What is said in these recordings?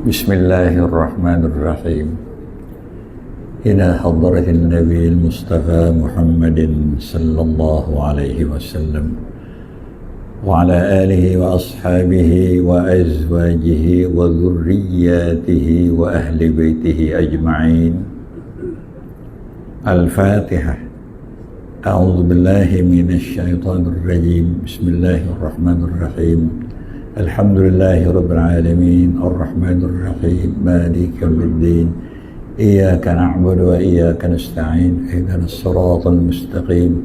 Bismillahirrahmanirrahim. Ila hadratin Nabi Mustafa Muhammadin sallallahu alaihi wasallam wa ala alihi wa ashabihi wa azwajihi wa dhurriyyatihi wa ahli baitihi ajma'in. Al-Fatihah. A'udzu billahi minasy syaithanir rajim. Bismillahirrahmanirrahim. Alhamdulillahi Rabbil Alamin Ar-Rahmanir Rahim Maliki Yawmiddin Iyyaka na'budu wa iyyaka nasta'in Ihdinas siratal mustaqim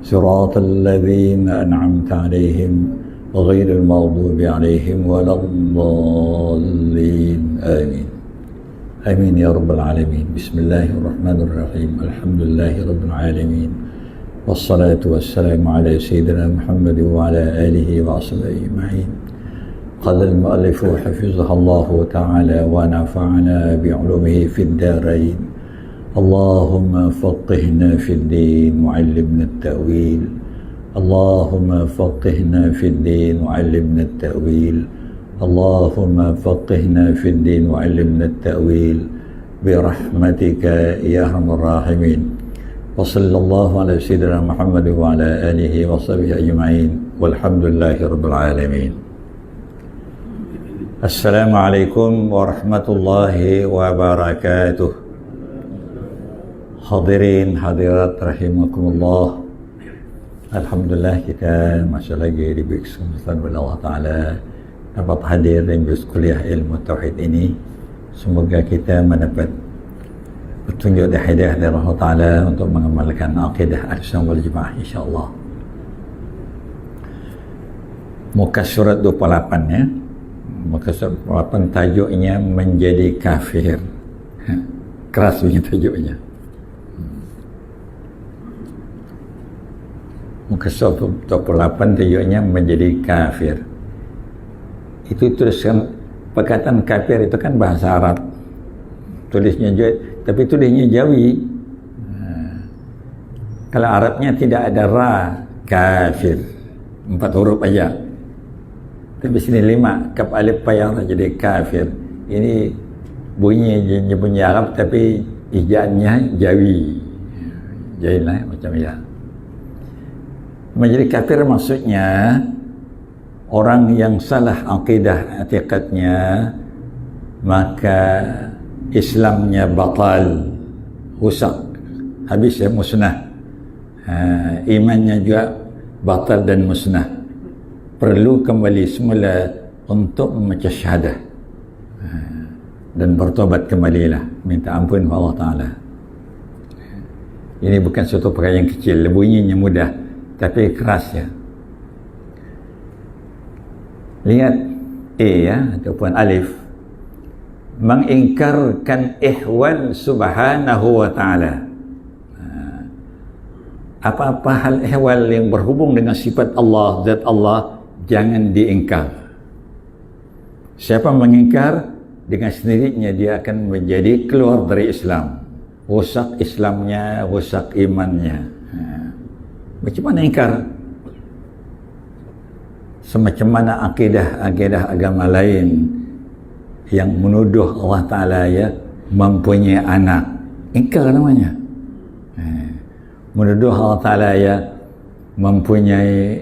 Siratal ladzina an'amta 'alaihim ghairil maghdubi 'alaihim waladdallin. Amin. Amin ya Rabbal Alamin. Bismillahirrahmanirrahim. Alhamdulillahi Rabbil Alamin. Wassalatu wassalamu ala sayyidina Muhammad wa ala alihi wa ashabihi ajma'in. قال المؤلف حفظه الله تعالى ونفعنا بعلومه في الدارين. اللهم فقهنا في الدين وعلمنا التأويل. اللهم فقهنا في الدين وعلمنا التأويل. اللهم فقهنا في الدين وعلمنا التأويل برحمتك يا أرحم الراحمين. وصلى الله على سيدنا محمد وعلى آله وصحبه أجمعين والحمد لله رب العالمين. Assalamualaikum warahmatullahi wabarakatuh. Hadirin hadirat rahimakumullah. Alhamdulillah kita masih lagi diberi kesempatan oleh Allah Ta'ala dapat hadir dan berkuliah ilmu tauhid ini. Semoga kita mendapat petunjuk dan hidayah dari Allah Ta'ala untuk mengamalkan akidah Ahlussunnah wal Jamaah insyaAllah. Muka surat 28 ya. Maka surat 8 tajuknya menjadi kafir. Keras punya tajuknya. Muka surat 28 tajuknya menjadi kafir. Itu tuliskan perkataan kafir itu kan bahasa Arab. Tulisnya juga, tapi tulisnya Jawi. Kalau Arabnya tidak ada ra, kafir. 4 huruf aja. Tapi sini 5 kaf alif pa yang jadi kafir. Ini bunyi Arab tapi ijaannya Jawi. Jadi lah macam ya. Menjadi kafir maksudnya orang yang salah akidah i'tiqadnya, maka Islamnya batal, rusak, habis ya, musnah. Imannya juga batal dan musnah. Perlu kembali semula untuk membaca syahadah dan bertobat kembalilah, minta ampun kepada Allah Ta'ala. Ini bukan suatu perkara yang kecil, bunyinya mudah tapi keras ya. Lihat ya ataupun alif, mengingkarkan ihwal subhanahu wa ta'ala. Apa-apa hal ihwal yang berhubung dengan sifat Allah, zat Allah, jangan diingkar. Siapa mengingkar, dengan sendirinya dia akan menjadi keluar dari Islam. Rusak Islamnya, rusak imannya. Macam mana ingkar? Semacam mana akidah agama lain yang menuduh Allah Ta'ala ya mempunyai anak. Ingkar namanya. Menuduh Allah Ta'ala ya mempunyai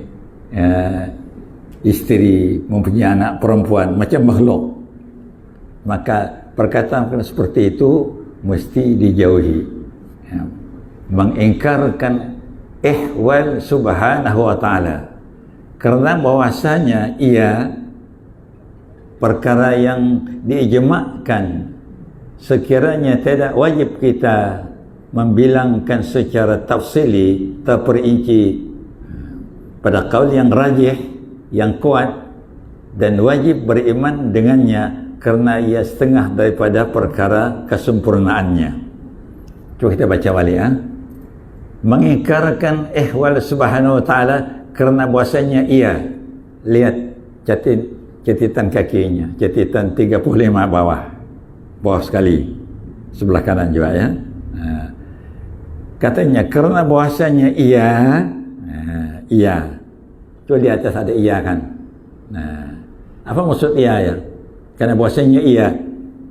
isteri, mempunyai anak perempuan, macam makhluk. Maka perkataan seperti itu mesti dijauhi. Mengingkarkan ihwal subhanahu wa ta'ala, karena bahwasanya ia perkara yang diijma'kan sekiranya tidak wajib kita membilangkan secara tafsili, terperinci pada kaul yang rajih, yang kuat, dan wajib beriman dengannya karena ia setengah daripada perkara kesempurnaannya. Coba kita baca balik. Mengingkarkan ihwal subhanahu wa ta'ala kerana bahasanya ia, lihat catatan kakinya, catatan 35 bawah sekali, sebelah kanan juga ya. Katanya kerana bahasanya ia, coba di atas ada ia kan. Apa maksud ia ya? Karena bahasanya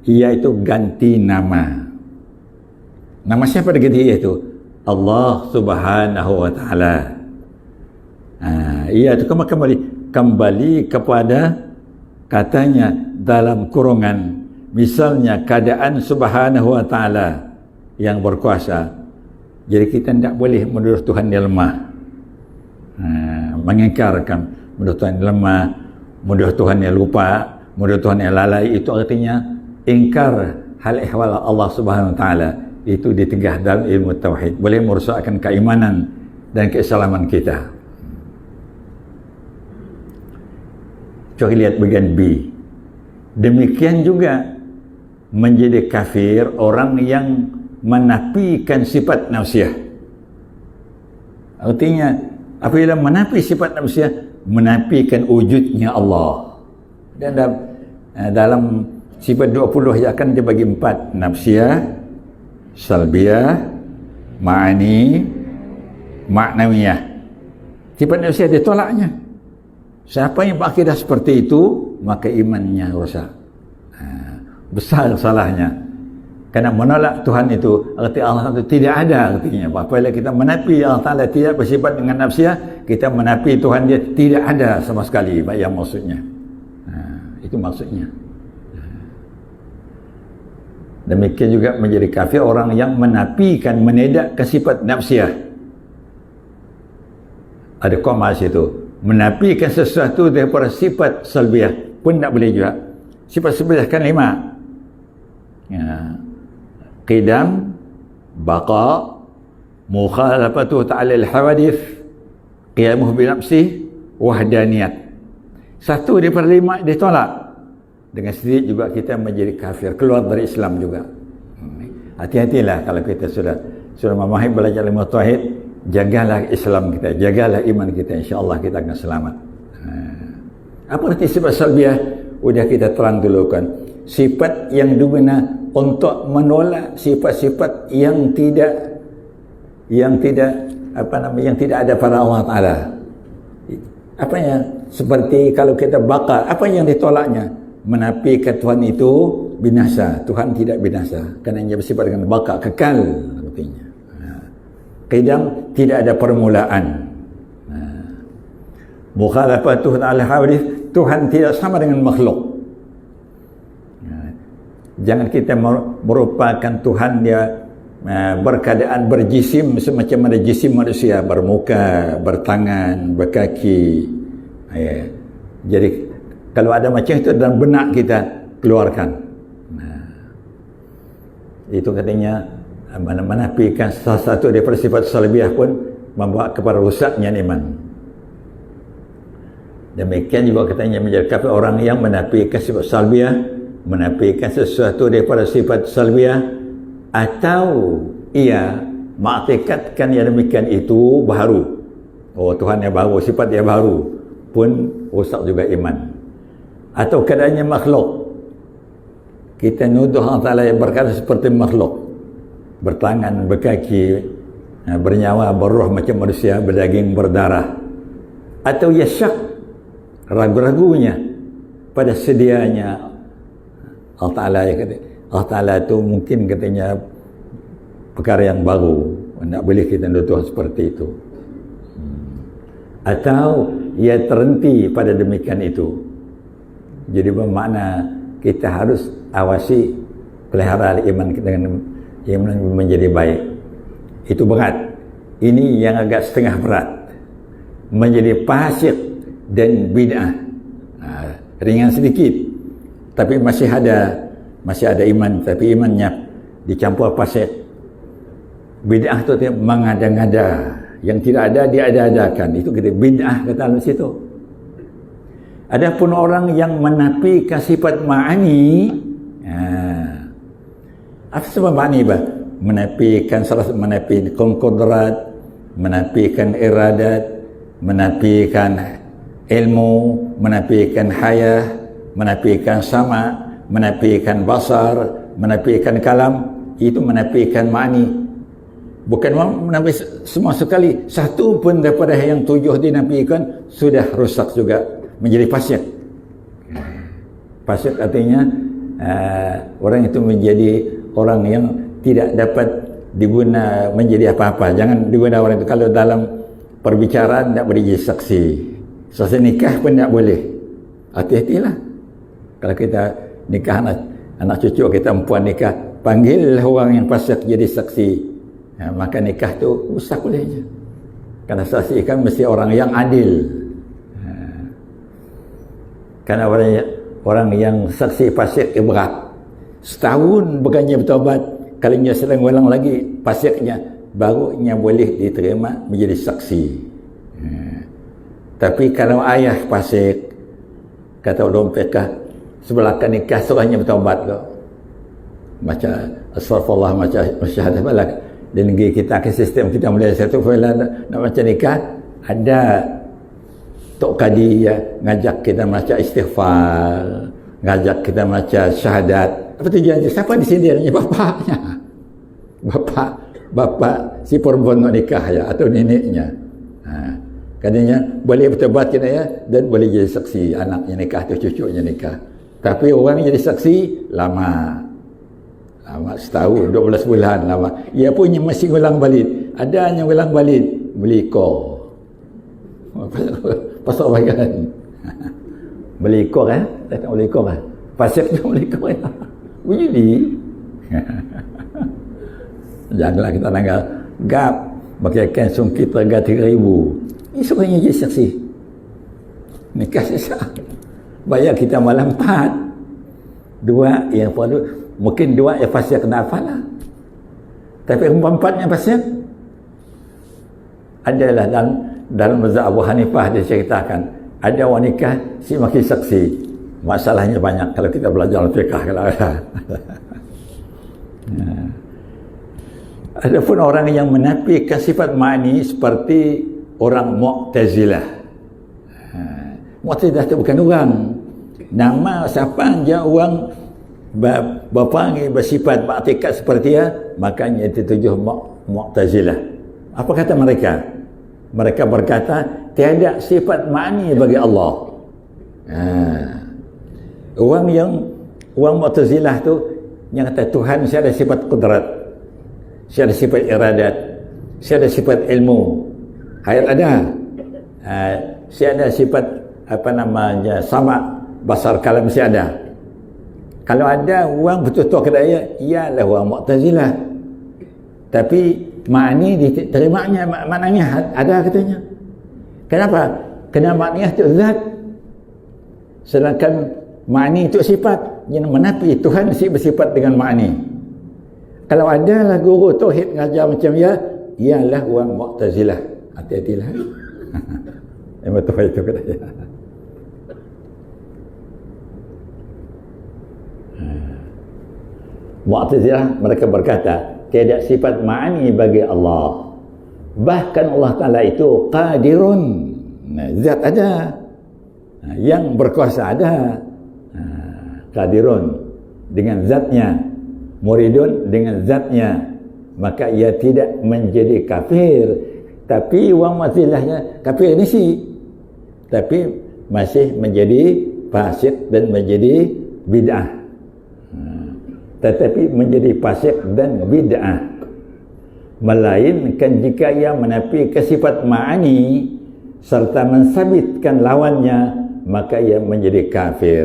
ia itu ganti nama. Nama siapa diganti ia itu? Allah subhanahu wa ta'ala. Ia itu kembali kepada katanya dalam kurungan, misalnya keadaan subhanahu wa ta'ala yang berkuasa. Jadi kita tidak boleh menuduh Tuhan yang lemah, mengingkarkan menuduh Tuhan yang lemah, menuduh Tuhan yang lupa, menuduh Tuhan yang lalai. Itu artinya ingkar hal ihwal Allah subhanahu wa ta'ala. Itu ditegah dalam ilmu tauhid, boleh merosakkan keimanan dan keislaman kita. Coba lihat bagian B. Demikian juga menjadi kafir orang yang menafikan sifat nafsiyah. Artinya apabila menafi sifat nafsiyah, menafikan wujudnya Allah. Dan dalam sifat 20 yang akan dibagi 4, nafsiyah, salbiyah, ma'ani, maknawiyah. Sifat nafsiyah ditolaknya. Siapa yang berakidah seperti itu, maka imannya rosak. Besar salahnya. Kerana menolak Tuhan itu, arti Allah itu tidak ada artinya. Apabila kita menafi Allah Ta'ala tidak bersifat dengan nafsiyah, kita menafi Tuhan dia tidak ada sama sekali. Yang maksudnya. Itu maksudnya. Demikian juga menjadi kafir orang yang menafikan, menedakkan sifat nafsiyah. Ada koma situ. Menafikan sesuatu daripada sifat salbiyah pun tak boleh juga. Sifat salbiyah kan 5. Qidam, baqa, mukhalafatuh ta'ala al-hawadith, qiyamuh binafsih, wahdaniyat. Satu daripada 5 ditolak. Dengan sedikit juga kita menjadi kafir, keluar dari Islam juga. Hati-hatilah kalau kita sudah memahami belajar ilmu tauhid, jagalah Islam kita, jagalah iman kita, insya-Allah kita akan selamat. Apa arti sifat salbiyah? Sudah kita terang dulu kan. Sifat yang digunakan untuk menolak sifat-sifat yang tidak ada pada Allah Ta'ala. Apa yang seperti kalau kita bakar, apa yang ditolaknya? Menafikan Tuhan itu binasa. Tuhan tidak binasa kerana ia bersifat dengan baqa, kekal artinya. Qidam, tidak ada permulaan. Mukhalafatuh ta'ala hawadith, Tuhan tidak sama dengan makhluk. Jangan kita merupakan Tuhan dia berkeadaan berjisim semacam ada jisim manusia, bermuka, bertangan, berkaki. Jadi kalau ada macam itu dalam benak kita, keluarkan. Itu katanya menafikan salah satu daripada sifat salbiyah pun membawa kepada rusaknya iman. Demikian juga katanya menjadi kafir orang yang menafikan sifat salbiyah, menafikan sesuatu daripada sifat salbiyah, atau ia mengikatkan yang demikian itu baharu. Oh, Tuhan yang baru, sifat yang baru, pun rusak juga iman. Atau keadaannya makhluk, kita nuduh Allah Ta'ala yang berkata seperti makhluk, bertangan, berkaki, bernyawa, berroh macam manusia, berdaging, berdarah. Atau ia syak, ragu-ragunya pada sedianya Allah Ta'ala. Allah Ta'ala itu mungkin katanya perkara yang baru, tak boleh kita nuduh seperti itu. Atau ia terhenti pada demikian itu. Jadi bermakna kita harus awasi pelihara iman kita dengan iman menjadi baik. Itu berat. Ini yang agak setengah berat. Menjadi fasik dan bid'ah. Ringan sedikit. Tapi masih ada masih ada iman, tapi imannya dicampur fasik. Bid'ah itu mengada-ngada, yang tidak ada diada-adakan, itu kita bid'ah kata dalam situ. Adapun orang yang menafikan sifat ma'ani, apa sebab ma'ani bah? Menafikan qudrat, menafikan iradat, menafikan ilmu, menafikan hayah, menafikan sama, menafikan basar, menafikan kalam, itu menafikan ma'ani. Bukan menafi semua sekali, satu pun daripada yang 7 dinafikan sudah rusak juga, menjadi fasik. Fasik artinya orang itu menjadi orang yang tidak dapat diguna menjadi apa-apa. Jangan diguna orang itu kalau dalam perbicaraan tidak boleh jadi saksi. Saksi nikah pun tidak boleh. Hati-hatilah. Kalau kita nikah anak cucu kita perempuan nikah, panggillah orang yang fasik jadi saksi. Maka nikah tu rusak boleh je. Karena saksi kan mesti orang yang adil. Karena orang yang saksi fasik berat. Setahun bukannya bertaubat, kalau dia sedang ulang lagi fasiknya, barunya boleh diterima menjadi saksi. Tapi kalau ayah fasik, kata ulama fiqh, sebelahkan nikah seorangnya bertaubat kok. Baca astagfirullah, baca syahadah balak. Di negeri kita, ke sistem kita mulai satu bila nak baca nikah, ada Tok Kadi ya, ngajak kita baca istighfar, ngajak kita baca syahadat. Apa tujuannya? Siapa di sini? Bapaknya. Bapak si perempuan nak nikah ya, atau neneknya. Katanya boleh bertobat kita ya, dan boleh jadi saksi anaknya nikah atau cucunya nikah. Tapi orang jadi saksi lama setahun, 12 bulan lama. Ia punya masih ulang balik. Ada yang ulang balik beli kor. Pasal bagian. Beli kor tak beli kor Pasal tu beli kor Begini. Janganlah kita langgar gap bagaikan sungkit harga 3,000. Ini sebenarnya jadi saksi. Nikah sisa. Bayar kita malam 4. 2 yang perlu. Mungkin 2 yang fasik kena hafal lah. Tapi 4 yang fasik adalah dalam mazhab Abu Hanifah dia ceritakan ada orang nikah si maki saksi. Masalahnya banyak kalau kita belajar fiqh kalau ada. Adapun orang yang menafikan sifat ma'ani seperti orang Mu'tazilah. Mu'tazilah itu bukan orang. Nama siapa je orang berpanggil bersifat bertikat seperti dia, makanya ditujuh Mu'tazilah. Apa kata mereka? Mereka berkata tiada sifat ma'ani bagi Allah. Orang Mu'tazilah tu yang kata Tuhan saya ada sifat kudrat, saya ada sifat iradat, saya ada sifat ilmu, hayat ada, saya ada sifat sama, basar kalam saya ada. Kalau ada orang betul-betul kata ialah orang Mu'tazilah. Tapi makni diterimanya maknanya ada katanya. Kenapa? Kerana maknanya itu zat. Sedangkan makni itu sifat. Yang menafi Tuhan mesti bersifat dengan makni. Kalau ada lah guru tauhid ngajar macam ialah orang Mu'tazilah. Hati-hatilah. Yang betul itu katanya. Mu'tazilah mereka berkata tiada sifat ma'ani bagi Allah. Bahkan Allah Ta'ala itu qadirun, zat ada, yang berkuasa ada, qadirun dengan zatnya, muridun dengan zatnya, maka ia tidak menjadi kafir. Tapi orang Mu'tazilahnya kafir ini sih, tapi masih menjadi fasik dan menjadi bid'ah. Tetapi menjadi fasik dan bid'ah, melainkan jika ia menafikan sifat ma'ani serta mensabitkan lawannya, maka ia menjadi kafir.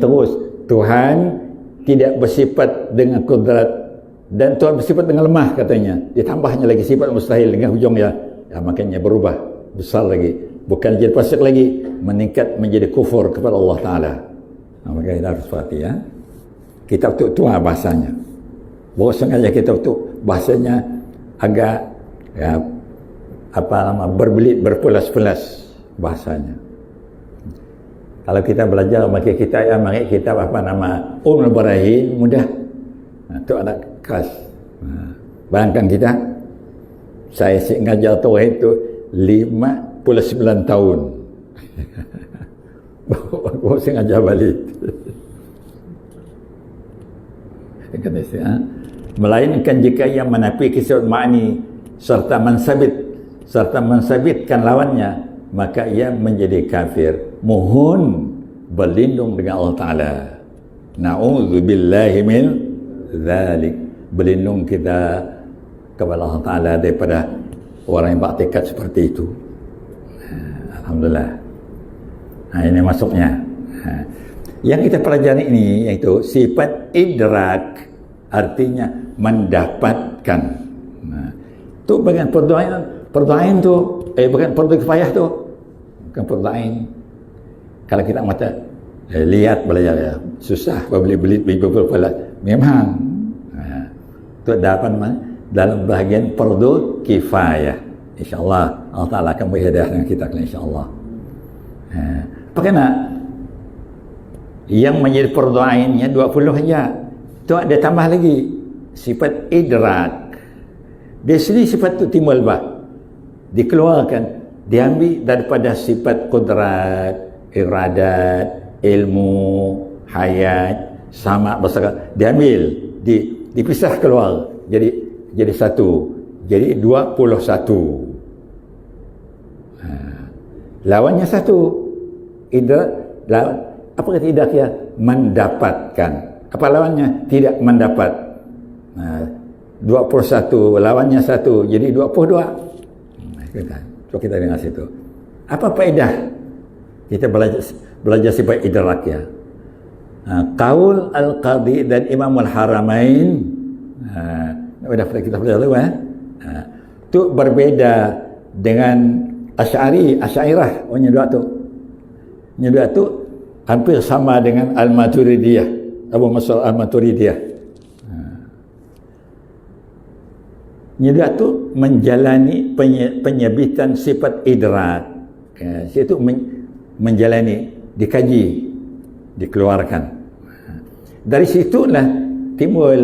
Terus Tuhan tidak bersifat dengan kudrat dan Tuhan bersifat dengan lemah katanya, ditambahnya lagi sifat mustahil dengan hujungnya, makanya berubah besar lagi, bukan jadi fasik lagi, meningkat menjadi kufur kepada Allah Ta'ala. Maka kita harus perhati ya. Kitab tua bahasanya. Baru sengaja kitab bahasanya agak ya, berbelit, berpulas-pulas bahasanya. Kalau kita belajar maka kita kitab Barahin mudah. Itu anak keras. Bayangkan kita, saya ngajar tauhid itu 59 tahun. Baru saya ngajar balik. Melainkan jika ia menafi kisah ma'ani serta mensabitkan lawannya, maka ia menjadi kafir. Mohon berlindung dengan Allah Ta'ala. Na'udzubillahi min dzalik. Berlindung kita kepada Allah Ta'ala daripada orang yang bertekad seperti itu. Alhamdulillah. Ini masuknya. Yang kita pelajari ini yaitu sifat idrak, artinya mendapatkan. Itu bagian perdoaan tu, bukan fardu kifayah tu, bukan perdoaan. Kalau kita mata lihat belajar ya, susah beli memang. Itu dapat dalam bahagian fardu kifayah. InsyaAllah Allah Ta'ala akan berhidayah dengan kita insyaAllah. Bagaimana yang menjadi perdoaannya 20 saja. Tu ada tambah lagi sifat idrak. Dia sendiri sifat tu timbul dikeluarkan, diambil daripada sifat kudrat, iradat, ilmu, hayat, sama besar, diambil, dipisah keluar, jadi satu, jadi 21. Lawannya satu, idrak, apa kata idrak ya? Mendapatkan. Apa lawannya? Tidak mendapat. 21 lawannya satu, jadi 22. So kita dengar situ. Apa faedah kita belajar sifat idrak ya? Qaul al-Qadhi dan Imam al-Haramain, sudah kita belajar dulu itu berbeda dengan Asy'ariyah. Dua tu hampir sama dengan Al-Maturidiyah, Abu Mansur Al-Maturidiyah. Dia tu menjalani penyebitan sifat idrak. Situ menjalani, dikaji, dikeluarkan. Dari situlah timbul,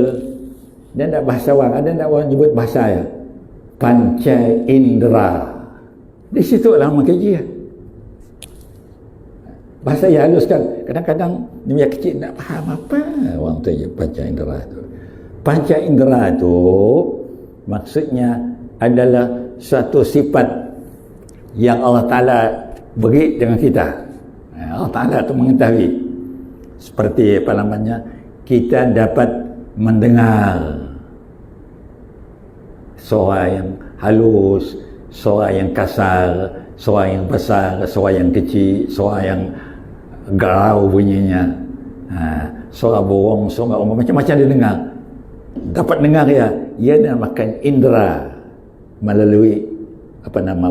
dan tak bahasa orang, ada tak orang nyebut bahasa ya, panca indera. Di situlah mengkaji ya. Bahasa yang halus kan, kadang-kadang dia kecil tak faham apa orang tu panca indera tu. Panca indera tu maksudnya adalah satu sifat yang Allah Ta'ala beri dengan kita. Allah Ta'ala itu mengetahui. Seperti kita dapat mendengar suara yang halus, suara yang kasar, suara yang besar, suara yang kecil, suara yang garau bunyinya, suara burung, suara macam-macam dia dengar. Dapat dengar ya, ia dinamakan indera melalui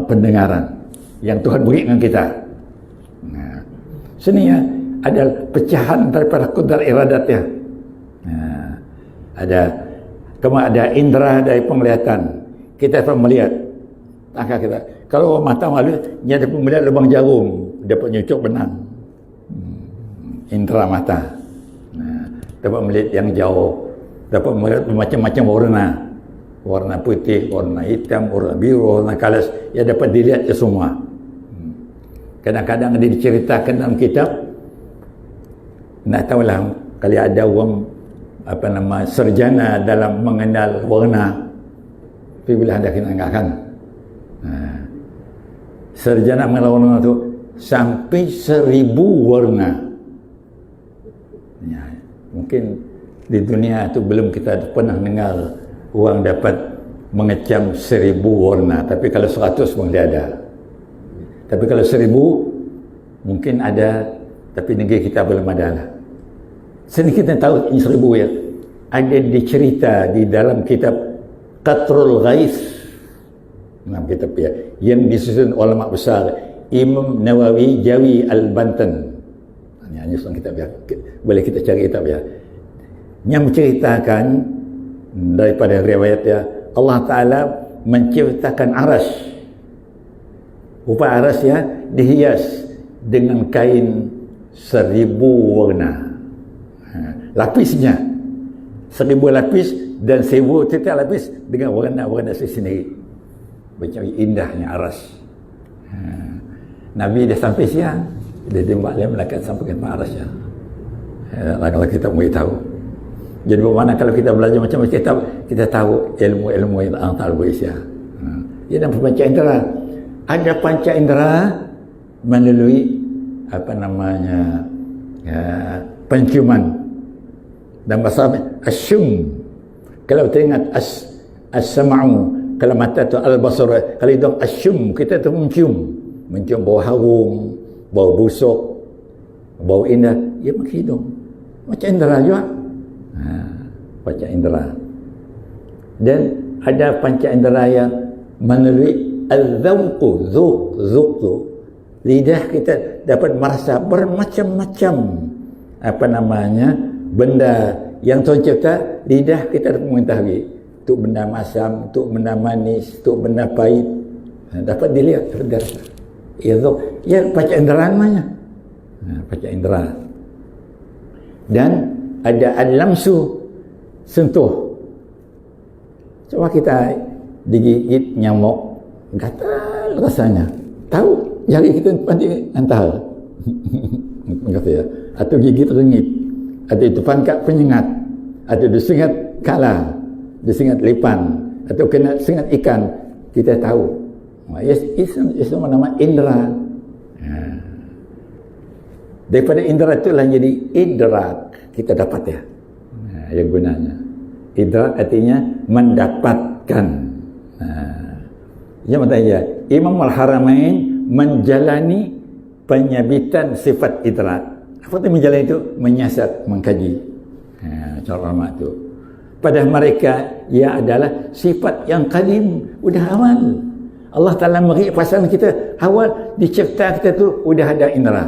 pendengaran yang Tuhan beri dengan kita. Sini ya ada pecahan daripada kudrat iradat ya. Ada indera dari penglihatan. Kita akan melihat. Kita kalau mata malu, dia dapat melihat lubang jarum, dapat nyucuk benang. Indera mata. Dapat melihat yang jauh. Dapat melihat macam-macam warna putih, warna hitam, warna biru, warna kalas, ya dapat dilihat ke semua. Kadang-kadang dia diceritakan dalam kitab, nak tahulah kalau ada orang sarjana dalam mengenal warna, tapi bila anda kenalkan sarjana mengenal warna itu sampai 1000 warna ya, mungkin di dunia itu belum kita pernah dengar orang dapat mengecam 1000 warna, tapi kalau 100 pun dia ada. Tapi kalau 1000 mungkin ada, tapi negeri kita belum ada lah. Sini kita tahu ini 1000 ya. Ada dicerita di dalam kitab Qatrul Ghais, dalam kitab ya, yang disusun ulama besar Imam Nawawi Jawi Al-Banten. Ini nyusun kitab ya. Boleh kita cari kitab ya. Yang menceritakan daripada riwayat ya, Allah Ta'ala menciptakan aras. Rupa aras ya dihias dengan kain 1000 warna. Lapisnya 1000 lapis dan 1000 tiap lapis dengan warna-warna sendiri. Macam indahnya aras. Nabi dah sampai siang, dia tembak dia melakat sampai ke aras ya. Kalau kita mau tahu. Jadi bagaimana kalau kita belajar macam-macam kitab, kita tahu ilmu-ilmu yang Allah Ta'ala beri ya. Dia dalam panca indera. Ada panca indera melalui apa namanya penciuman. Dan bahasa asyum. Kalau teringat as-sam'u, kalau mata tu al-basar, kalau hidung asyum, kita tu mencium bau harum, bau busuk, bau indah, ia pakai hidung. Macam indera juga. Panca indera. Dan ada panca indera yang melalui al-zawqu, zuq tu. Lidah kita dapat merasa bermacam-macam apa namanya benda yang Tuhan cipta. Lidah kita dapat mengetahui tu benda masam, tu benda manis, tu benda pahit, dapat dilihat terasa. Ya panca indera namanya. Panca indera. Dan ada al-lamsu, sentuh. Coba kita digigit nyamuk, gatal rasanya. Tahu jari kita nanti antar. Kata ya. Atau gigit rengit, atau itu pangkat penyengat, atau disengat kala, disengat lipan, atau kena sengat ikan, kita tahu. Itu nama indera. Daripada indera itulah jadi idrak, kita dapat ya. Yang gunanya idrak artinya mendapatkan. Yang maksudnya Imam Al-Haramain menjalani penyabitan sifat idrak. Apa itu menjalani itu? Menyiasat, mengkaji. Cara ulama itu. Pada mereka ia adalah sifat yang qadim, udah awal. Allah Ta'ala beri perasaan kita awal dicipta kita tu udah ada indera.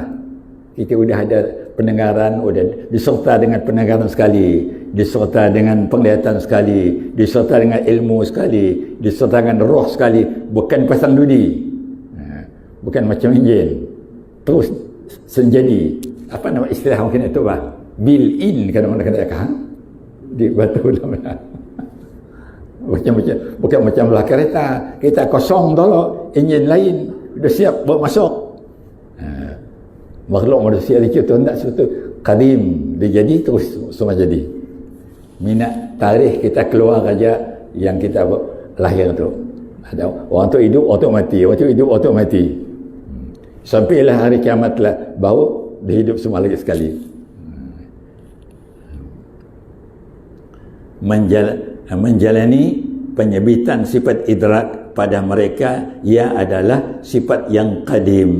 Kita udah ada pendengaran, udah diserta dengan pendengaran sekali, diserta dengan penglihatan sekali, diserta dengan ilmu sekali, diserta dengan roh sekali, bukan pasang dudi, bukan macam injil terus senjadi. Apa nama istilah mungkin itu bah, built-in kadang-kadang kata di batu dalam. Bukan macam belah kereta, kita kosong dulu, enjin lain sudah siap bawa masuk. Makhluk manusia dicipta hendak sesuatu qadim, dia jadi terus semua jadi. Minat tarikh kita keluar aja yang kita lahir tu. Ada orang tu hidup, orang tu mati, orang tu hidup, orang tu mati. Sampailah hari kiamat lah baru dia hidup semua lagi sekali. Menjalani penyebitan sifat idrak pada mereka, ia adalah sifat yang qadim,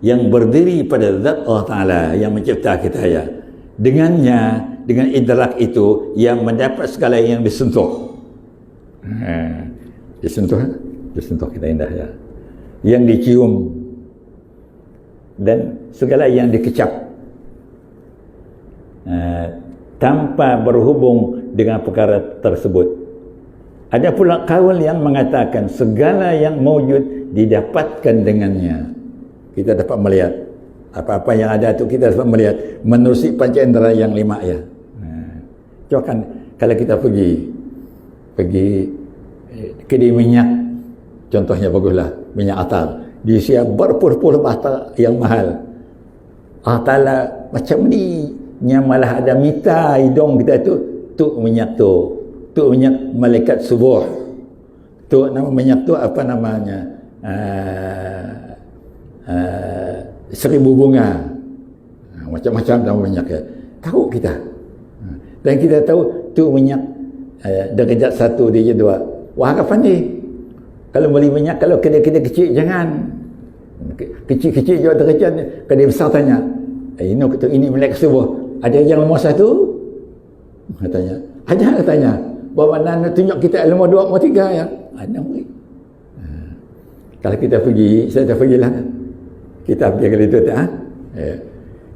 yang berdiri pada zat Allah Ta'ala yang mencipta kita ya. Dengannya, dengan idrak itu, yang mendapat segala yang disentuh. Disentuh kita indah ya. Yang dicium dan segala yang dikecap tanpa berhubung dengan perkara tersebut. Ada pula kaul yang mengatakan segala yang mewujud didapatkan dengannya. Kita dapat melihat apa-apa yang ada tu, kita dapat melihat menerusi panca indera yang 5 ya. Coba kan kalau kita pergi kedai minyak, contohnya baguslah minyak atar, diisiap berpuluh-puluh atar yang mahal. Allah Ta'ala macam ni, yang malah ada mita hidung kita tu minyak tu minyak malaikat subuh. Tu nama minyak tu apa namanya? 1000 bunga, macam-macam nama minyak ya. Tahu kita, dan kita tahu tu minyak darjat 1, darjat 2. Wah, kapan ni kalau beli minyak, kalau kedai-kedai kecil jangan, kecil-kecil juga darjat, kedai besar tanya, ini malaikat subuh, ada yang nombor 1? Katanya ada, katanya bawa mana tunjuk kita nombor 2, nombor 3 ya. Ada murid. Kalau kita pergi, saya dah pergilah. Kita pergi kali itu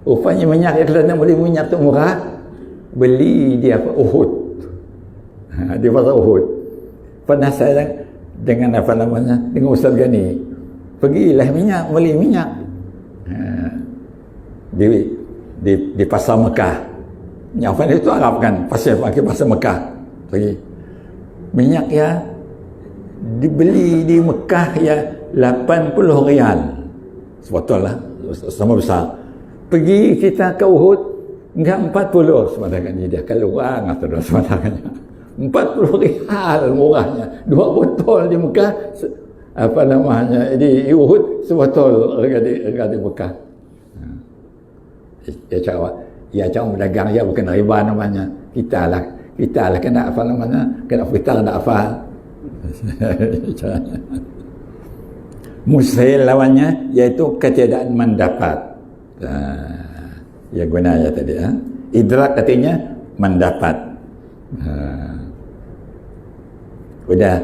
Rupanya minyak, kalau nak beli minyak tu murah, beli dia apa? Uhud. Di pasar Uhud. Pernah saya dengan apa namanya, dengan Ustaz Gani, pergilah minyak, beli minyak di pasar Mekah. Nyafan itu Arab kan, pasal Mekah. Pergi minyak ya dibeli di Mekah ya 80 rial. Sebotol lah, sama besar. Pergi kita ke Uhud enggak 40 sebenarnya dia keluar atau sebenarnya 40 rial murahnya. 2 botol di Mekah, apa namanya, di Uhud sebotol harga di Mekah. Ya cara berdagang ya bukan riba namanya. Kita lah kena apa namanya, kena fitar tak apa. Mustahil lawannya iaitu ketiadaan mendapat. Ya guna ya tadi. Idrak artinya mendapat. Udah,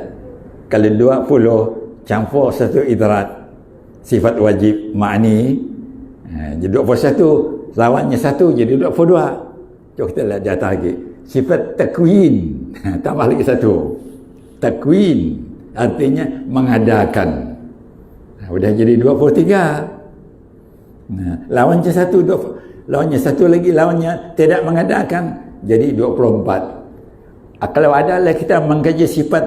kalau 20 campur satu idrak sifat wajib ma'ni, jadi 21, lawannya 1 jadi 22. Coba kita lihat jatah lagi. Sifat takwin, tambah lagi 1. Takwin artinya mengadakan. Udah jadi 23. Lawannya 1, lawannya 1 lagi, lawannya tidak mengadakan, jadi 24. Kalau ada lah kita mengkaji sifat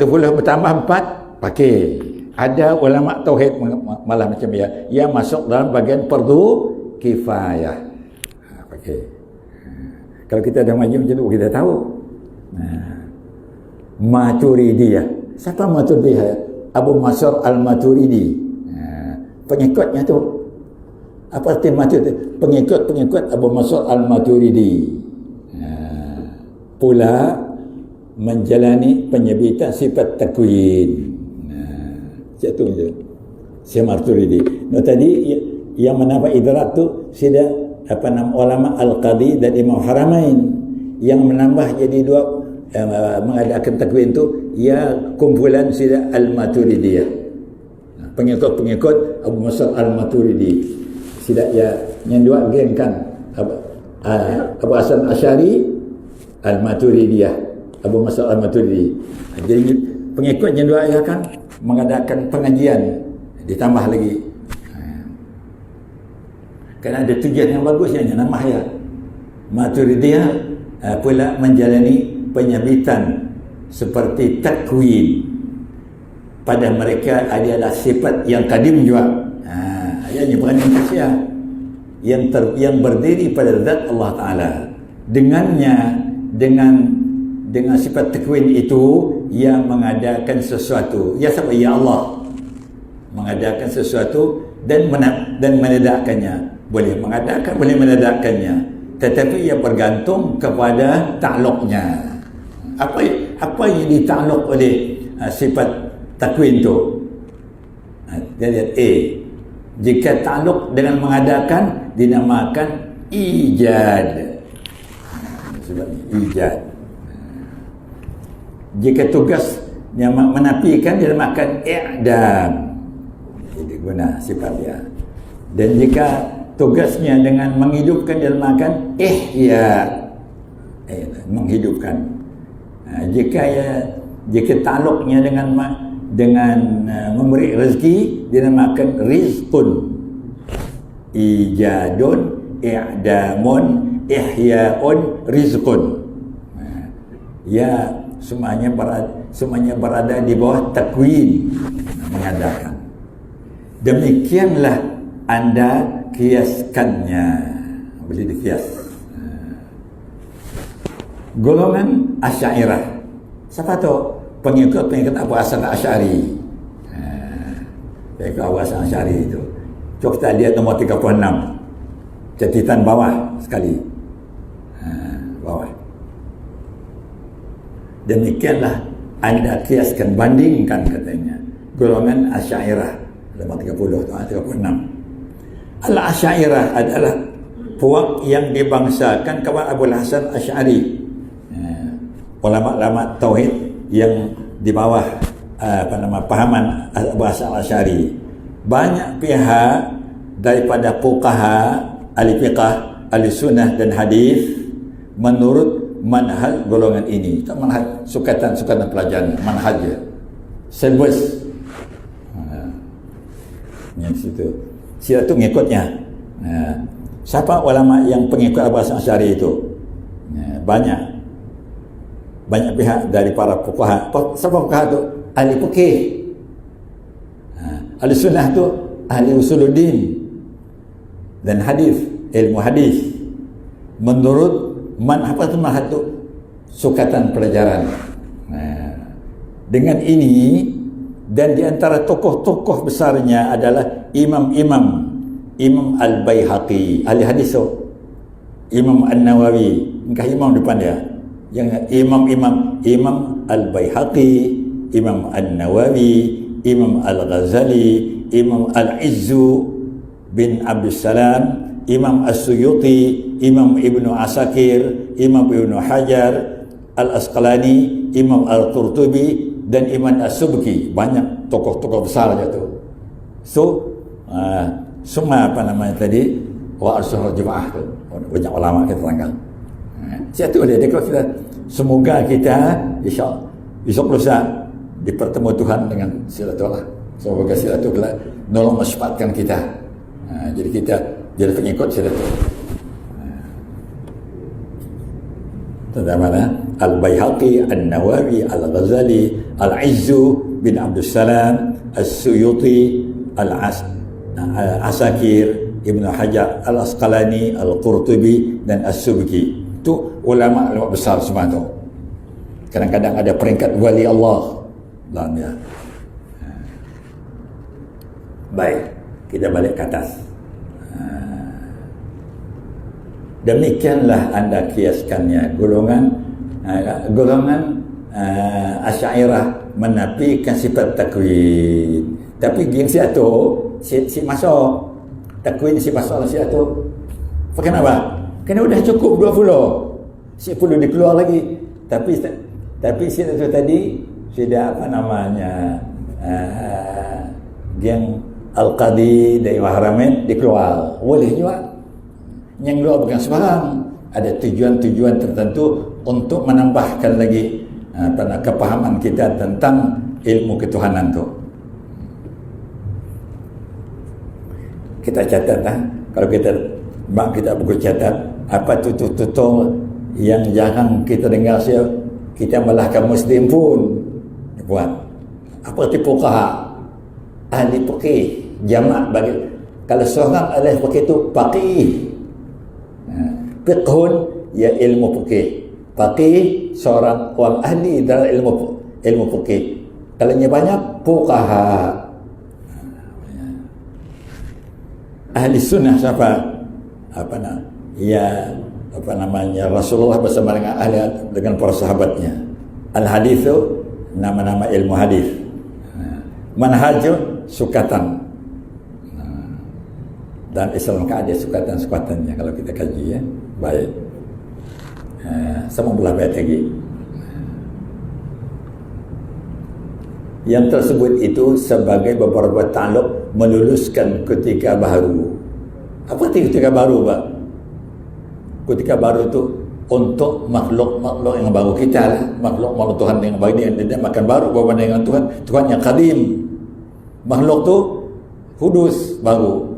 20 bertambah 4, pakai. Ada ulama tauhid malah macam ya, yang masuk dalam bagian fardu kifayah. Pakai. Kalau kita dah maju macam tu, kita tahu. Maturidiyah. Siapa Maturidiyah? Abu Mansur Al-Maturidi. Pengikutnya tu. Apa arti Maturidi? Pengikut Abu Mansur Al-Maturidi. Pula menjalani penyebitan sifat takwin. Jatuh je. Si Maturidi. Tadi yang menambah idrak tu sudah apa nama ulama Al-Qadi dan Imam Haramain. Yang menambah jadi 2 mengadakan takwin tu ya kumpulan sudah Al-Maturidiyah. Pengikut Abu Mansur Al-Maturidi. Sudah ya yang 2 geng kan. Abu Hasan Asy'ari Al-Maturidiyah, Abu Mansur Al-Maturidi. Jadi pengikut yang 2 ya kan mengadakan pengajian, ditambah lagi. Kerana ada tujuan yang bagus yang nama ya. Maturidiyah pula menjalani penyebitan seperti takwin. Pada mereka adalah sifat yang kadim juga. Ayatnya bukan yang kasiah. Yang berdiri pada zat Allah Ta'ala. Dengan sifat takwin itu, ia mengadakan sesuatu. Ya siapa? Ya Allah mengadakan sesuatu dan menedakkannya. Boleh mengadakan, boleh menedakkannya, tetapi ia bergantung kepada ta'alluqnya. Apa yang ditakluk oleh sifat takwin itu? Dia lihat A. Jika takluk dengan mengadakan, dinamakan ijad. Sebab ijad. Jika tugas yang menafikan, dinamakan i'dam. Jadi guna sifat dia. Dan jika tugasnya dengan menghidupkan, dinamakan ihya. Menghidupkan. Jika takluknya dengan memberi rezeki, dinamakan rizqun. Ijadun, i'damun, ihya'un, rizqun. Ya, semuanya berada di bawah takwin, mengadakan. Demikianlah anda kiaskannya. Boleh dikias. Golongan Asy'ariyah. Siapa tu? Pengikut Abu Hasan Asy'ari. Pengikut Abu Hasan Asy'ari itu. Cuba kita lihat nombor 36. Catatan bawah sekali. Bawah. Demikianlah anda kiaskan, bandingkan katanya. Golongan Asy'ariyah. Nombor 30 tu, 36. Al-Asy'ariyah adalah puak yang dibangsakan kepada Abu Hasan Asy'ari. Ulama-ulama tauhid yang di bawah pahaman Abu Hasan Asy'ari. Banyak pihak daripada fuqaha ahli fiqh, ahli sunnah dan hadis menurut manhaj golongan ini. Tak manhaj sukatan pelajaran, manhaj dia. Syllabus. Yang situ. Sila tu ngikutnya. Siapa ulama yang pengikut Abu Hasan Asy'ari itu? Banyak pihak dari para fuqaha. Siapa fuqaha tu? Ahli fikih. Ahli sunnah tu ahli usuluddin dan hadis, ilmu hadis. Menurut apa tu manhaj tu? Sukatan pelajaran. Dengan ini, dan di antara tokoh-tokoh besarnya adalah Imam Al-Baihaqi, ahli hadis tu. Imam An-Nawawi, engkau imam depan dia. Yang Imam Al-Baihaqi, Imam An-Nawawi, Imam Al-Ghazali, Imam Al-Izzu bin Abdus Salam, Imam As-Suyuti, Imam Ibnu Asakir, Imam Ibnu Hajar Al-Asqalani, Imam Al-Qurtubi dan Imam As-Subki. Banyak tokoh-tokoh besar aja tu. So semua apa namanya tadi wa arsul jemaah tu banyak ulama kita terangkan. Satu dia kalau kita semoga kita insya-Allah besok lusa dipertemu Tuhan dengan silaturahmi. Semoga silaturahmi nolong mensyafatkan kita. Jadi kita jadi pengikut silaturahmi. Tentang Al-Baihaqi, An-Nawawi, Al-Ghazali, Al-Izzu bin Abdus Salam, As-Suyuti, Al-Asakir, Ibnu Hajar Al-Asqalani, Al-Qurtubi dan As-Subki. Itu ulama besar semua tu. Kadang-kadang ada peringkat wali Allah dalamnya. Baik, kita balik ke atas. Demikianlah anda kiaskannya golongan Asy'ariyah menafikan sifat takwin. Tapi yang siatu si masuk takwin si masuk siatu. Kenapa? Kerana udah cukup 20. Si perlu dikeluar lagi. Tapi si itu tadi sudah apa namanya yang Al-Qadi dari Haramain dikeluar. Boleh juga. Yang luar bukan sembarang, ada tujuan-tujuan tertentu untuk menambahkan lagi kepahaman kita tentang ilmu ketuhanan tu. Kita catat kalau kita buku catat apa tutur-tutur yang jarang kita dengar kita malahkan muslim pun buat apa tipu fuqaha ahli fikih jamak bagi kalau seorang ahli fikih itu faqih. Fiqhun ya ilmu fikih. Faqih seorang orang ahli dalam ilmu fikih. Kalau banyak fuqaha. Ahli sunnah siapa? Rasulullah bersama dengan para sahabatnya. Al hadis itu nama-nama ilmu hadis. Manhaj sukatan. Dan Islam kan ada sukatan-sukatannya kalau kita kaji ya. Baik. Sama belah baik lagi. Yang tersebut itu sebagai beberapa ta'alluq meluluskan ketika baru. Apa ketika baru, Pak? Ketika baru itu untuk makhluk-makhluk yang baru kita lah. Makhluk Tuhan yang baru ini yang tidak makan baru berbanding dengan Tuhan yang qadim. Makhluk tu hudus baru.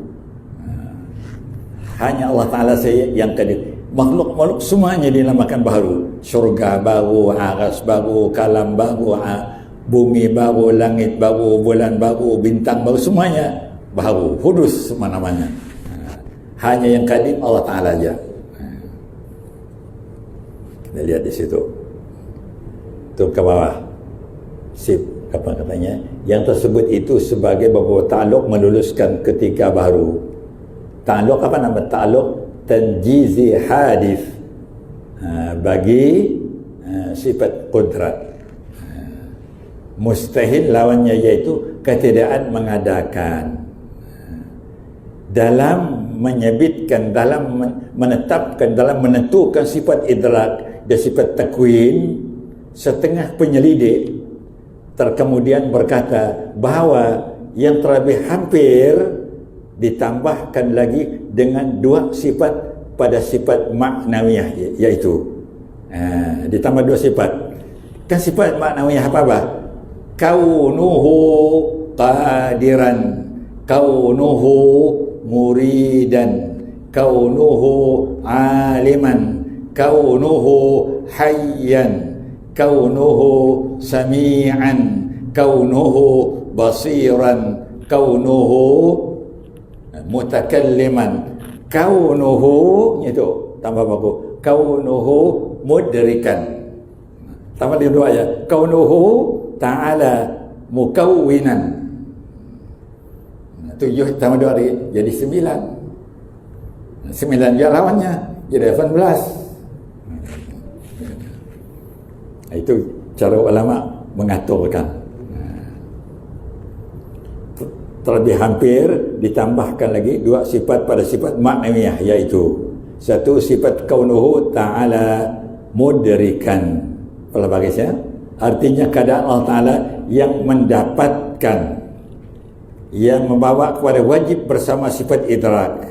Hanya Allah Ta'ala saya yang qadim. Makhluk-makhluk semuanya dinamakan baru. Syurga baru, aras baru, kalam baru, bumi baru, langit baru, bulan baru, bintang baru, semuanya baru. Hudus semua namanya. Hanya yang qadim Allah Ta'ala aja. Kita lihat di situ. Itu ke bawah. Sip, apa katanya? Yang tersebut itu sebagai beberapa ta'alluq meluluskan ketika baru. Ta'alluq apa nama? Ta'alluq tanjizi hadis bagi sifat qudrat. Mustahil lawannya iaitu ketiadaan mengadakan. Dalam menyebutkan, dalam menetapkan, dalam menentukan sifat idrak dan sifat takwin, setengah penyelidik terkemudian berkata bahawa yang terlebih hampir ditambahkan lagi dengan dua sifat pada sifat maknawiyah, iaitu ditambah dua sifat. Kan sifat maknawiyah apa? Kaunuhu qadiran, kaunuhu muridan, kaunuhu aliman, kaunuhu hayyan, kaunuhu sami'an, kaunuhu basiran, kaunuhu mutakalliman, kaunuhu itu tambah bagus, kaunuhu mudrikan. Tambah dia dua ya, kaunuhu ta'ala mukawwinan. 7 tambah 2 jadi 9. 9 dia lawannya jadi 18. Itu cara ulama mengaturkan. Terlebih hampir ditambahkan lagi dua sifat pada sifat maknawiyah, iaitu satu sifat kaunuhu ta'ala mudrikan. Kalau bagisnya artinya keadaan Allah Ta'ala yang mendapatkan, yang membawa kepada wajib bersama sifat idrak,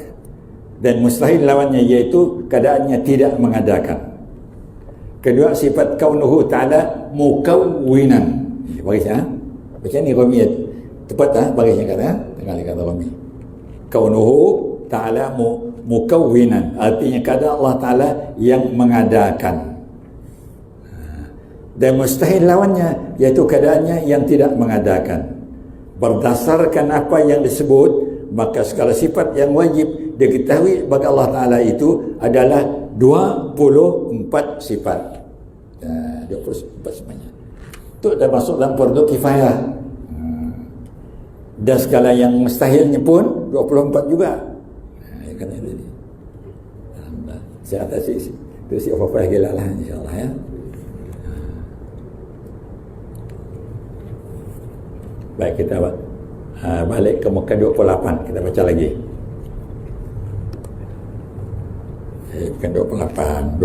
dan mustahil lawannya iaitu keadaannya tidak mengadakan. Kedua sifat kaunuhu ta'ala mukawwinan. Bagisnya macam ni Rumi tepat bagisnya kata tengah kata Rumi. Kaunuhu ta'ala mukawwinan artinya keadaan Allah Ta'ala yang mengadakan, dan mustahil lawannya iaitu keadaannya yang tidak mengadakan. Berdasarkan apa yang disebut, maka segala sifat yang wajib diketahui bagi Allah Ta'ala itu adalah 24 sifat. 24 semuanya itu dah masuk dalam fardu kifayah. Dan segala yang mustahilnya pun 24 juga. Kan tadi saya atas itu si apa-apa lagi lah insyaAllah ya. Baik, kita balik ke muka 28, kita baca lagi. Bukan 28,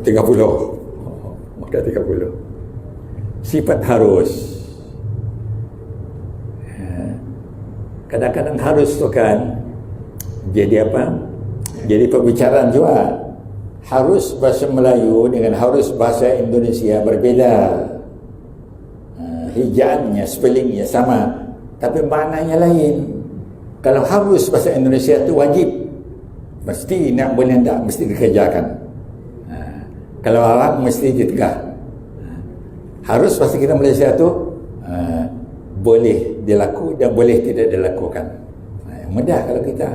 30. Muka 30. Sifat harus. Kadang-kadang harus tu kan jadi apa? Jadi pembicaraan juga. Harus bahasa Melayu dengan harus bahasa Indonesia berbeda. Hijaannya, spellingnya sama, tapi maknanya lain. Kalau harus bahasa Indonesia itu wajib, mesti nak boleh tak, mesti dikerjakan. Kalau Arab mesti ditegak. Harus bahasa kita Malaysia tu boleh dilaku dan boleh tidak dilakukan. Mudah kalau kita.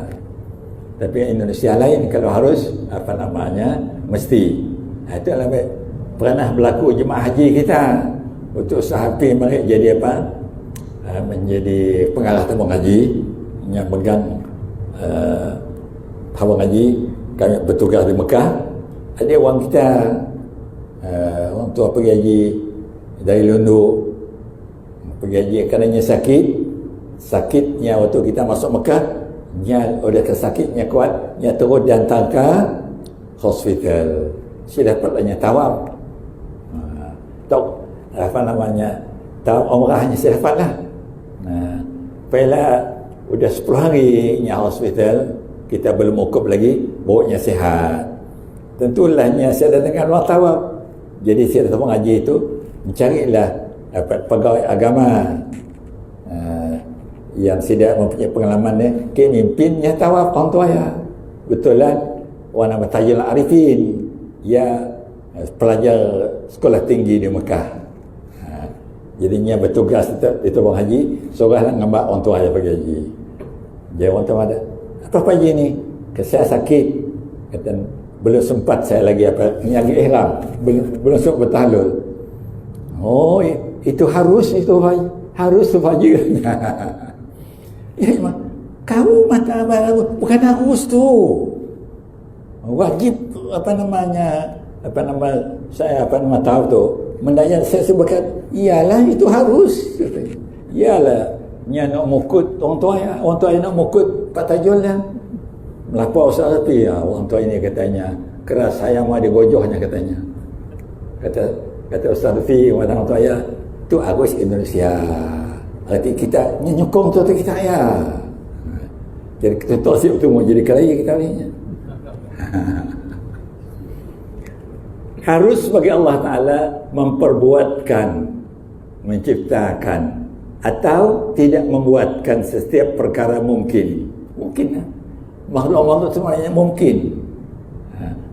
Tapi Indonesia lain, kalau harus apa namanya mesti. Itu adalah pernah berlaku jemaah haji kita. Untuk sahabat mereka jadi apa? Menjadi pengarah tabung haji yang pegang tabung haji. Kami bertugas di Mekah. Ada orang kita orang tua pergi haji dari Londo, pergi haji karenanya sakitnya waktu kita masuk Mekah, nya oleh kesakitnya kuat, nya terus dihantar ke hospital. Saya dapatlah tawaf. Apa namanya, umrahnya saya dapat lah. Bila udah 10 hari nya hospital, kita belum ukur lagi, baunya sihat. Tentulah saya datangkan orang tawaf. Jadi saya datang haji itu mencarilah pegawai agama yang tidak mempunyai pengalaman ni, mimpinnya tawaf orang tua ya. Betulan orang nama Tajul Arifin, ya pelajar sekolah tinggi di Mekah. Jadinya bertugas di tabung haji, seorang ngambil orang tua saya pergi haji. Dia orang tua ada, apa haji ni? Saya sakit. Kata, belum sempat saya lagi lagi ihram, belum sempat bertahlul. Oh, itu harus tu haji. Ya, kamu mata bukan harus tu. Wajib saya tahu tu. Mendaya saya sebutkan, iyalah itu harus. Iyalah, nya nak mukut orang tua nak mukut Pak Tajul kan. Melapor Ustaz Rafi, orang tua ini katanya keras sayang mau digojohnya katanya. Kata Ustaz Rafi, orang tua ya, tu harus Indonesia. Arti kita nyokong tu kita ya. Jadi ketua siap tu mau jadi kaya kita ni. Harus bagi Allah Ta'ala memperbuatkan, menciptakan, atau tidak membuatkan setiap perkara mungkin. Mungkin makhluk-makhluk semuanya mungkin.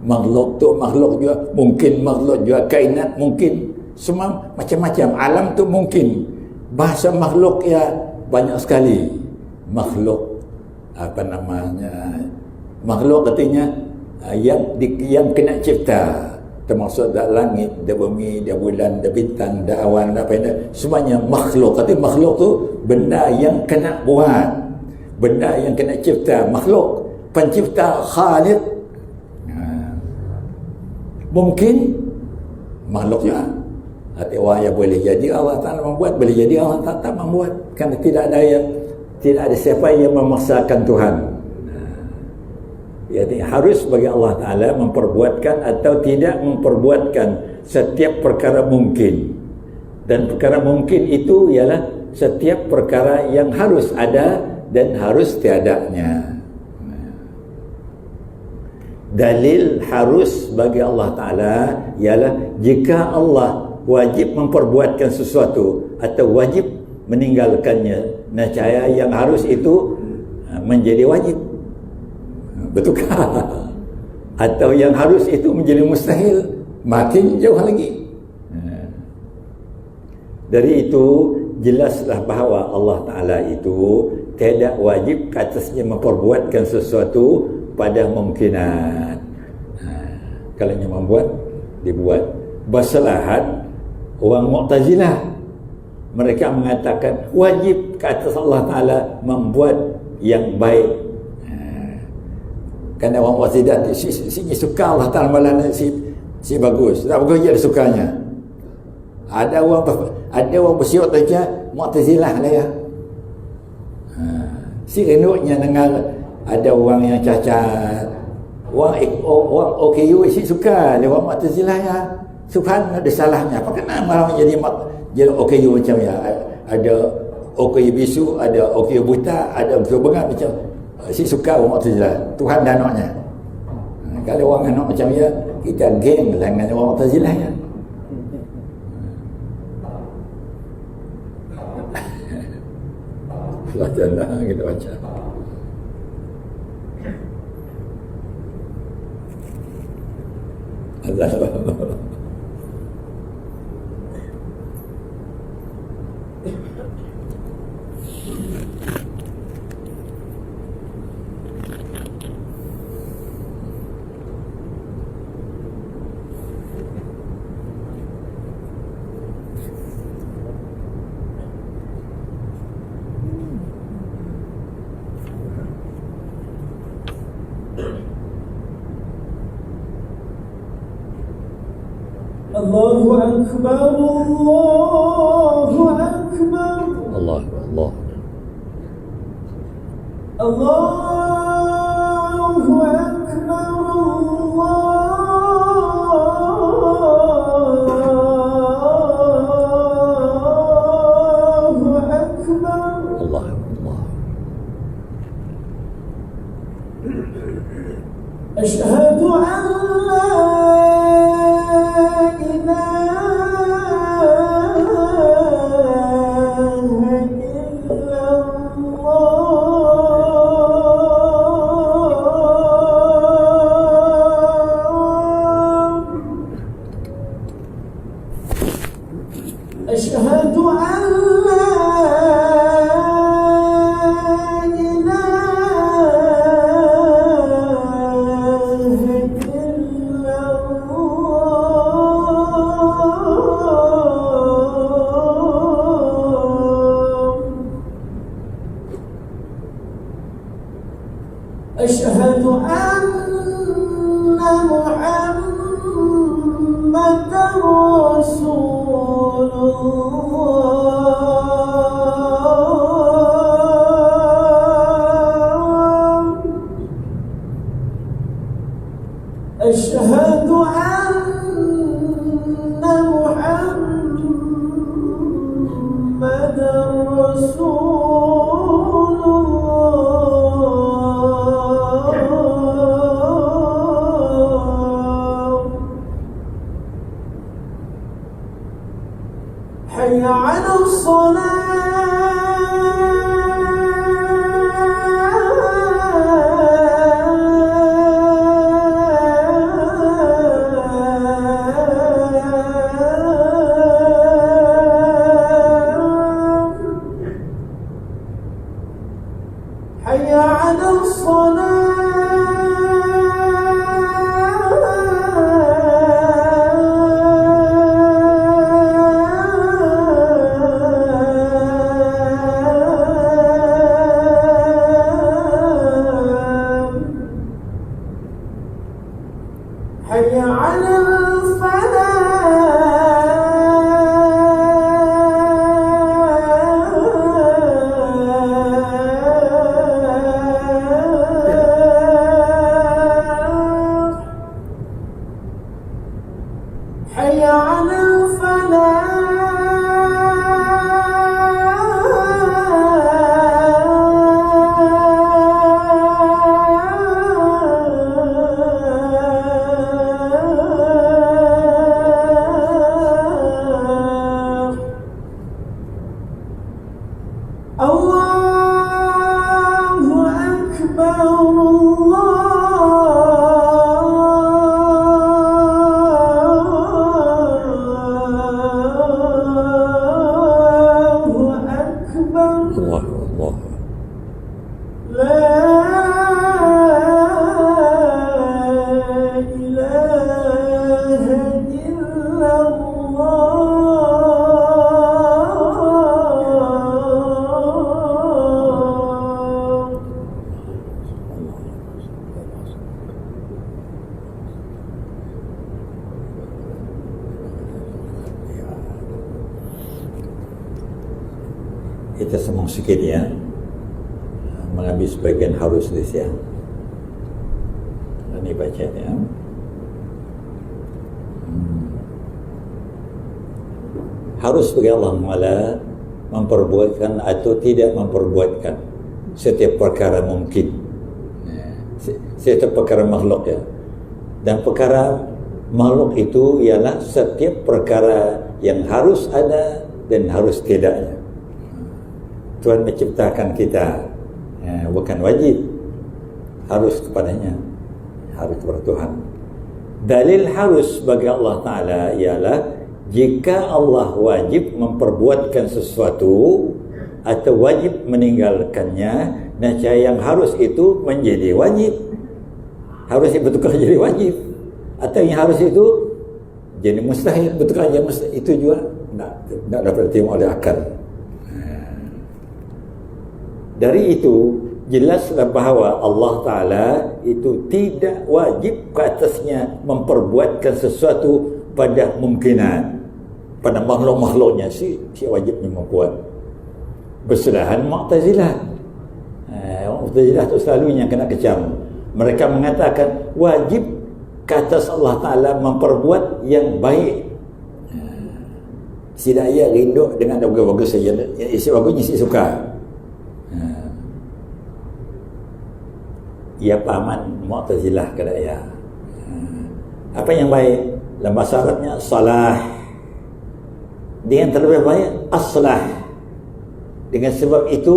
Makhluk tu makhluk juga mungkin, makhluk juga kainat mungkin, semua macam-macam. Alam tu mungkin. Bahasa makhluk ya banyak sekali. Makhluk apa namanya? Makhluk artinya yang kena cipta. Termasuk dak langit, dak bumi, dak bulan, dak bintang, dak awan, dak apa, semuanya makhluk. Arti makhluk tu benda yang kena buat, benda yang kena cipta. Makhluk, pencipta, khaliq. Mungkin makhluk juga. Arti orang yang boleh jadi Allah Ta'ala membuat, boleh jadi Allah Ta'ala tak membuat. Kerana tidak ada siapa yang memaksakan Tuhan. Jadi harus bagi Allah Ta'ala memperbuatkan atau tidak memperbuatkan setiap perkara mungkin. Dan perkara mungkin itu ialah setiap perkara yang harus ada dan harus tiadanya. Dalil harus bagi Allah Ta'ala ialah jika Allah wajib memperbuatkan sesuatu atau wajib meninggalkannya, nescaya yang harus itu menjadi wajib. Betulkah? Atau yang harus itu menjadi mustahil, makin jauh lagi. Dari itu jelaslah bahawa Allah Ta'ala itu tidak wajib ke atasnya memperbuatkan sesuatu pada mungkinat. Kalau yang membuat, dibuat. Bersalahan orang Mu'tazilah, mereka mengatakan wajib ke atas Allah Ta'ala membuat yang baik. Kerana orang Mu'tazilah si suka Allah Ta'ala malam si bagus, tak bagus dia ada sukanya. Ada orang bersiap saja Mu'tazilah lah ya. Si renuknya dengar ada orang yang cacat, orang OKU si suka, dia orang Mu'tazilah ya. Subhan ada salahnya. Apa kena malam jadi OKU macam ya? Ada OKU bisu, ada OKU buta, ada OKU bengar macam. Si suka orang Mu'tazilah, Tuhan dan anaknya. Kalau orang anak macam ya, kita geng lah dengan orang Mu'tazilah ya. Belajarlah kita baca. Allah. Allahu Akbar, Allahu Akbar, Allah. Allahu Akbar, Allahu Akbar. Allah. Asyhadu an la أشهد أن لا إله إلا الله أشهد أن محمدا رسول الله أشهد أن محمدا رسول الله حي على الفلاح حي على الفلاح الله أكبر الله أكبر الله الله لا إله إلا الله kita sembang sikit ya, mengambil sebagian harus di siang. Ini bacanya. Harus bagi Allah Ta'ala memperbuatkan atau tidak memperbuatkan setiap perkara mungkin, setiap perkara makhluk ya. Dan perkara makhluk itu ialah setiap perkara yang harus ada dan harus tidaknya. Tuhan menciptakan kita, bukan wajib, harus kepadanya, harus kepada Tuhan. Dalil harus bagi Allah Ta'ala ialah jika Allah wajib memperbuatkan sesuatu atau wajib meninggalkannya, nescaya yang harus itu menjadi wajib. Harus itu betul jadi wajib, atau yang harus itu jadi mustahil, betul aja mustahil itu juga tidak dapat diterima oleh akal. Dari itu jelaslah bahawa Allah Ta'ala itu tidak wajib ke atasnya memperbuatkan sesuatu pada mungkinan, pada makhluk-makhluknya si wajibnya membuat. Bersalahan Mu'tazilah. Mu'tazilah itu selalunya kena kecam. Mereka mengatakan wajib ke atas Allah Ta'ala memperbuat yang baik. Tidak ia rindu dengan bagus-bagus saja, isi bagusnya isi suka. Ia paman Mu'tazilah kata ia. Apa yang baik? Dalam bahasa Arabnya salah. Dengan terlebih baik aslah. Dengan sebab itu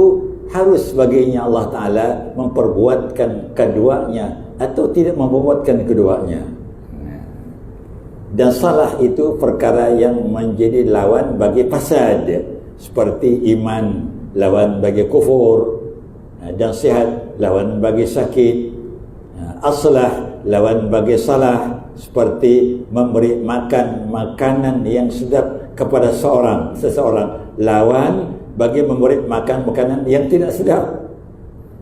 harus baginya Allah Ta'ala memperbuatkan keduanya atau tidak memperbuatkan keduanya. Dan salah itu perkara yang menjadi lawan bagi fasad, seperti iman lawan bagi kufur, dan sihat lawan bagi sakit. Aslah lawan bagi salah, seperti memberi makan makanan yang sedap kepada seseorang, lawan bagi memberi makan makanan yang tidak sedap.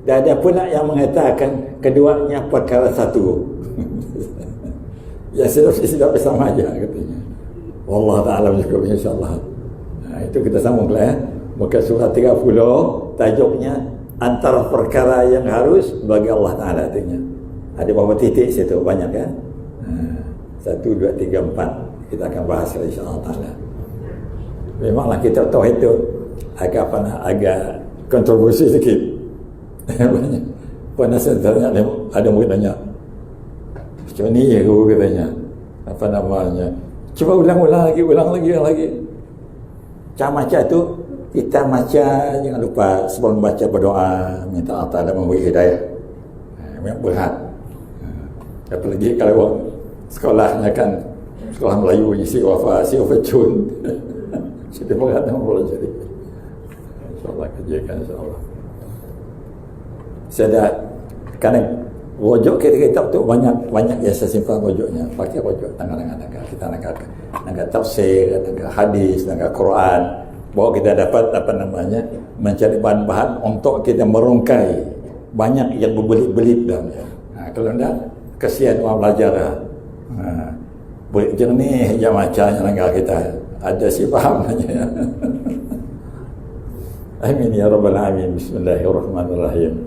Dan ada pula yang mengatakan keduanya perkara satu. Ya sedap sama aja katanya. Wallah ta'ala bersyukur insyaAllah. Itu kita sambunglah ya. Muka surat 30, tajuknya antara perkara yang harus bagi Allah Ta'ala. Ada beberapa titik situ, banyak kan? 1, 2, 3, 4 kita akan bahas insyaAllah Ta'ala. Memanglah kita tahu itu agak kontroversi sikit. Banyak. Pernah saya tanya, ada murid tanya, macam ni ya guru katanya, apa namanya, cuba ulang lagi. Macam tu kita baca, jangan lupa sebelum baca berdoa minta Allah Ta'ala memberi hidayah. Memang berat. Apalagi kalau orang sekolahnya kan sekolah Melayu isi wafa cun. Sudah berat nak belajar. InsyaAllah kerjakan insyaAllah. Saya dah Kadang rojok kitab tu banyak yang saya simpan rojoknya. Pakai rojok tangan-tangan kita nak tafsir, nak hadis, nak Quran. Bahawa kita dapat mencari bahan-bahan untuk kita merungkai banyak yang berbelit-belit dalamnya. Kalau tidak, kesian orang belajar. Belit jernih je macamnya negara kita. Ada si faham saja. Amin ya rabbal alamin. Bismillahirrahmanirrahim.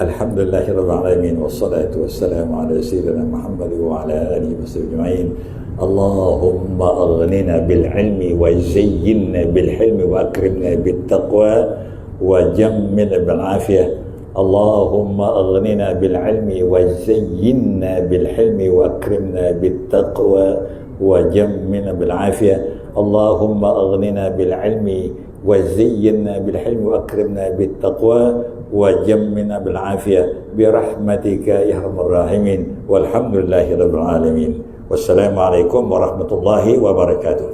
Alhamdulillahirabbil alamin wassalatu wassalamu ala sayyidina Muhammad wa ala alihi wasahbihi. Allahumma aghnina bil ilmi wa zayyinna bil hilmi wa akrimna bit taqwa wa jammilna bil afiyah. Allahumma aghnina bil ilmi wa zayyinna bil hilmi wa akrimna bit taqwa wa jammilna bil afiyah. Allahumma aghnina bil ilmi wa zayyinna bil hilmi wa akrimna bit taqwa wa jammilna bil afiyah bi rahmatika ya arhamar rahimin walhamdulillahi rabbil alamin. Wassalamualaikum warahmatullahi wabarakatuh.